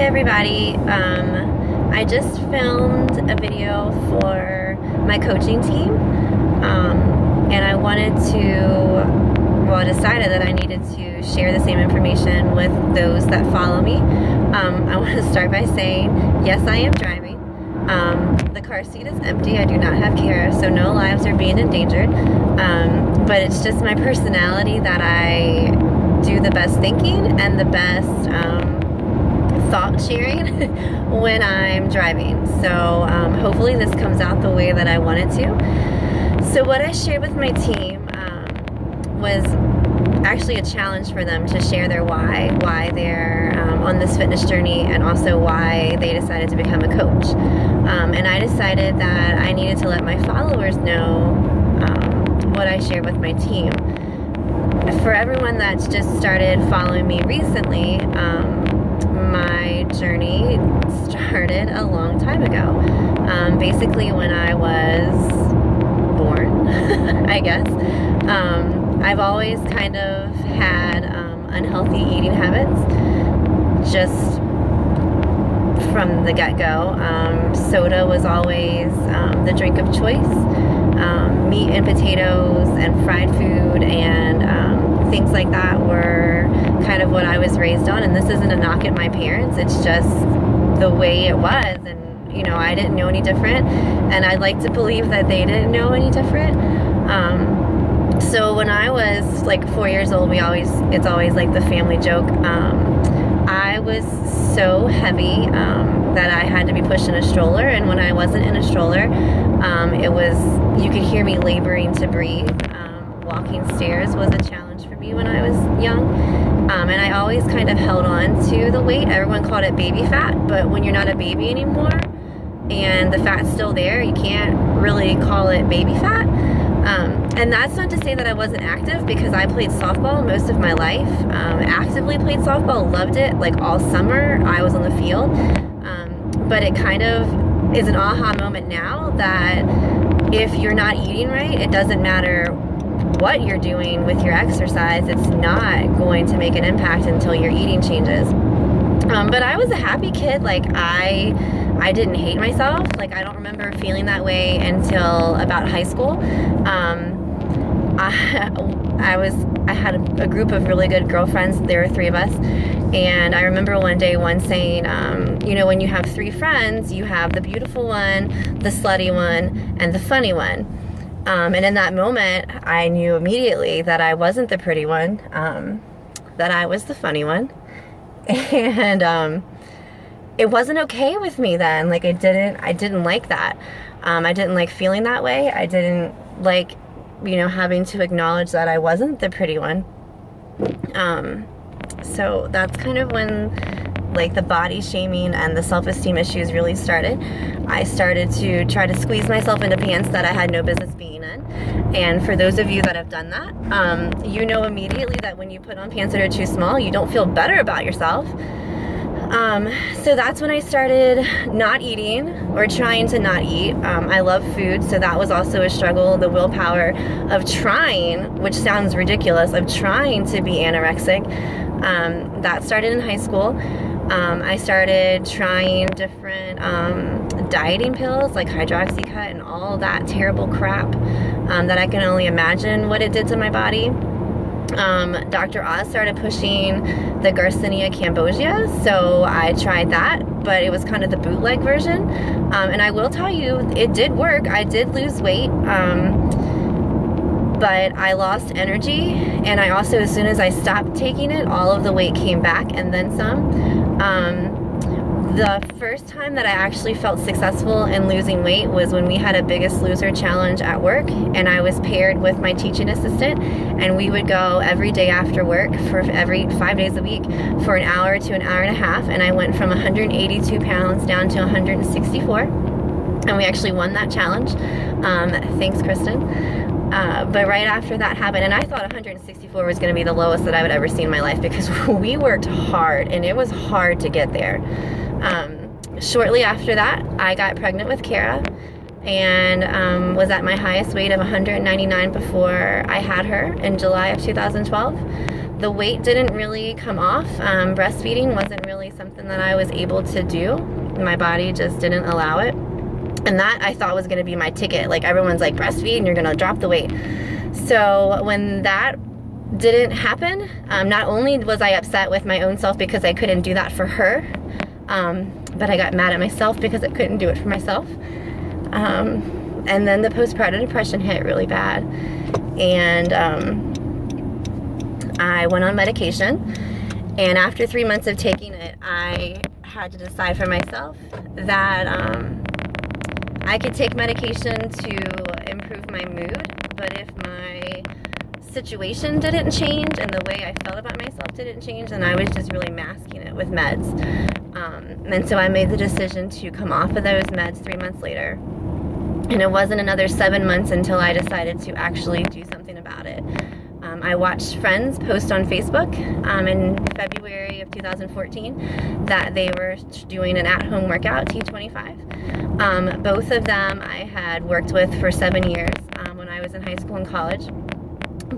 everybody. I just filmed a video for my coaching team, and I wanted to, I decided that I needed to share the same information with those that follow me. I want to start by saying, yes, I am driving. The car seat is empty. I do not have Kara, so no lives are being endangered. But it's just my personality that I do the best thinking and the best thought sharing when I'm driving. So hopefully this comes out the way that I want it to. So what I shared with my team was actually a challenge for them to share their why they're on this fitness journey, and also why they decided to become a coach. And I decided that I needed to let my followers know what I shared with my team. For everyone that's just started following me recently, my journey started a long time ago. Basically when I was born, I guess. I've always kind of had unhealthy eating habits, just from the get-go. Soda was always the drink of choice. Meat and potatoes and fried food and things like that were kind of what I was raised on. And this isn't a knock at my parents, it's just the way it was. And you know, I didn't know any different, and I'd like to believe that they didn't know any different. So when I was like 4 years old, it's always like the family joke. I was so heavy that I had to be pushed in a stroller, and when I wasn't in a stroller, you could hear me laboring to breathe. Walking stairs was a challenge for me when I was young, and I always kind of held on to the weight. Everyone called it baby fat, but when you're not a baby anymore and the fat's still there, you can't really call it baby fat. And that's not to say that I wasn't active, because I played softball most of my life. Actively played softball, loved it. Like all summer, I was on the field. But it kind of is an aha moment now that if you're not eating right, it doesn't matter what you're doing with your exercise. It's not going to make an impact until your eating changes. But I was a happy kid. Like I didn't hate myself. Like I don't remember feeling that way until about high school. I had a group of really good girlfriends. There were 3 of us, and I remember one day one saying, you know, when you have 3 friends, you have the beautiful one, the slutty one, and the funny one. And in that moment, I knew immediately that I wasn't the pretty one, that I was the funny one. And it wasn't okay with me then. Like I didn't like that. I didn't like feeling that way. I didn't like, you know, having to acknowledge that I wasn't the pretty one. So that's kind of when like the body shaming and the self-esteem issues really started. I started to try to squeeze myself into pants that I had no business being in. And for those of you that have done that, you know immediately that when you put on pants that are too small, you don't feel better about yourself. So that's when I started not eating, or trying to not eat. I love food, so that was also a struggle. The willpower of trying, which sounds ridiculous, of trying to be anorexic, that started in high school. I started trying different dieting pills like Hydroxycut and all that terrible crap that I can only imagine what it did to my body. Dr. Oz started pushing the Garcinia cambogia, so I tried that, but it was kind of the bootleg version. And I will tell you, it did work. I did lose weight, but I lost energy, and I also, as soon as I stopped taking it, all of the weight came back and then some. The first time that I actually felt successful in losing weight was when we had a Biggest Loser challenge at work, and I was paired with my teaching assistant, and we would go every day after work for every 5 days a week for an hour to an hour and a half, and I went from 182 pounds down to 164, and we actually won that challenge. Thanks, Kristen. But right after that happened, and I thought 164 was going to be the lowest that I would ever see in my life, because we worked hard and it was hard to get there. Shortly after that, I got pregnant with Kara, and was at my highest weight of 199 before I had her in July of 2012. the weight didn't really come off. Breastfeeding wasn't really something that I was able to do. My body just didn't allow it. And that I thought was going to be my ticket. Like, everyone's like, breastfeed and you're going to drop the weight. So when that didn't happen, not only was I upset with my own self because I couldn't do that for her, but I got mad at myself because I couldn't do it for myself. And then the postpartum depression hit really bad. And I went on medication. And after 3 months of taking it, I had to decide for myself that I could take medication to improve my mood, but if my situation didn't change and the way I felt about myself didn't change, then I was just really masking it with meds. And so I made the decision to come off of those meds 3 months later. And it wasn't another 7 months until I decided to actually do something about it. I watched friends post on Facebook in February of 2014 that they were doing an at-home workout, T25. Both of them I had worked with for 7 years when I was in high school and college.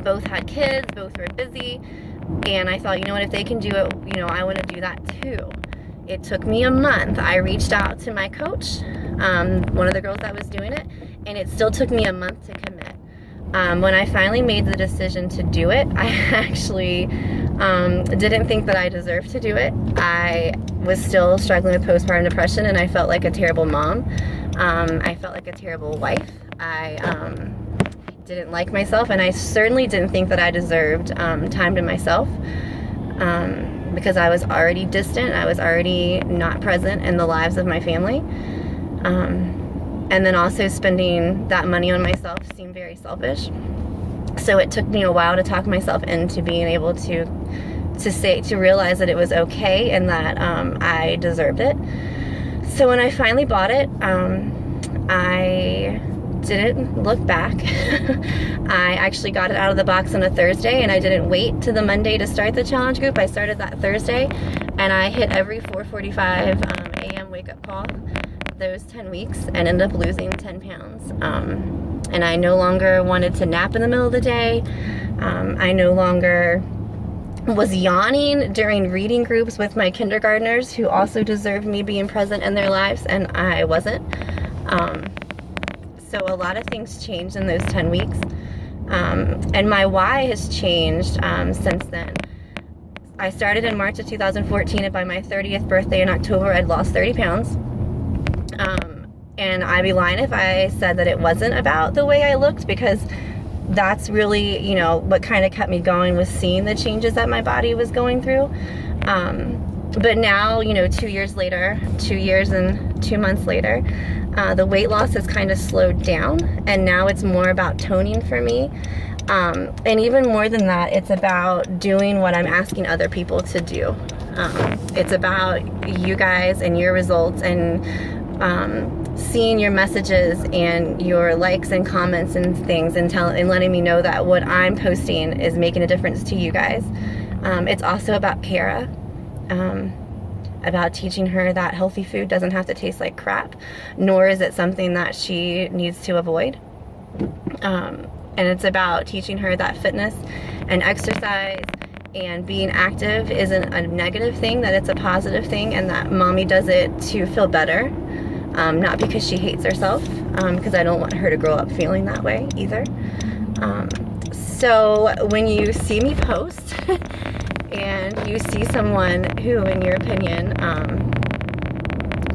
Both had kids, both were busy, and I thought, you know what, if they can do it, you know, I want to do that too. It took me a month. I reached out to my coach, one of the girls that was doing it, and it still took me a month to commit. When I finally made the decision to do it, I actually didn't think that I deserved to do it. I was still struggling with postpartum depression, and I felt like a terrible mom. I felt like a terrible wife. I didn't like myself, and I certainly didn't think that I deserved time to myself, because I was already distant. I was already not present in the lives of my family. And then also spending that money on myself seemed very selfish. So it took me a while to talk myself into being able to realize that it was okay and that I deserved it. So when I finally bought it, I didn't look back. I actually got it out of the box on a Thursday, and I didn't wait to the Monday to start the challenge group. I started that Thursday, and I hit every 4:45 a.m. wake-up call those 10 weeks and ended up losing 10 pounds. And I no longer wanted to nap in the middle of the day. I no longer was yawning during reading groups with my kindergartners who also deserved me being present in their lives, and I wasn't. So a lot of things changed in those 10 weeks. And my why has changed since then. I started in March of 2014, and by my 30th birthday in October, I'd lost 30 pounds. And I'd be lying if I said that it wasn't about the way I looked, because that's really, you know, what kind of kept me going, was seeing the changes that my body was going through. But now, you know, 2 years later, 2 years and 2 months later, the weight loss has kind of slowed down, and now it's more about toning for me. And even more than that, it's about doing what I'm asking other people to do. It's about you guys and your results, and seeing your messages and your likes and comments and things, and letting me know that what I'm posting is making a difference to you guys. It's also about Kara, about teaching her that healthy food doesn't have to taste like crap, nor is it something that she needs to avoid. And it's about teaching her that fitness and exercise and being active isn't a negative thing, that it's a positive thing, and that mommy does it to feel better. Not because she hates herself, because I don't want her to grow up feeling that way either. So when you see me post and you see someone who, in your opinion,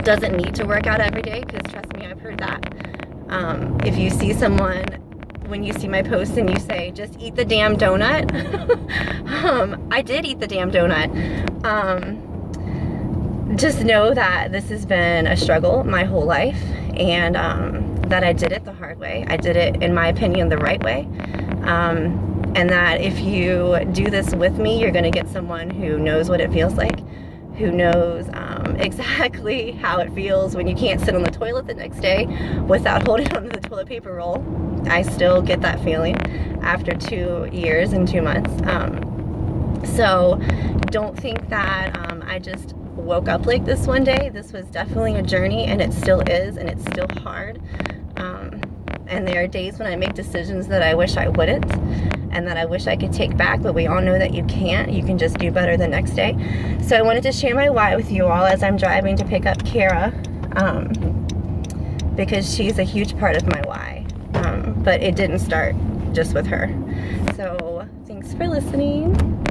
doesn't need to work out every day, because trust me, I've heard that. If you see someone, when you see my post and you say, just eat the damn donut, I did eat the damn donut. Just know that this has been a struggle my whole life, and that I did it the hard way. I did it, in my opinion, the right way. And that if you do this with me, you're going to get someone who knows what it feels like, who knows exactly how it feels when you can't sit on the toilet the next day without holding onto the toilet paper roll. I still get that feeling after 2 years and 2 months. So don't think that I just woke up like this one day. This was definitely a journey, and it still is, and it's still hard. And there are days when I make decisions that I wish I wouldn't. and that I wish I could take back, but we all know that you can't. You can just do better the next day. So I wanted to share my why with you all as I'm driving to pick up Kara, because she's a huge part of my why, but it didn't start just with her. So thanks for listening.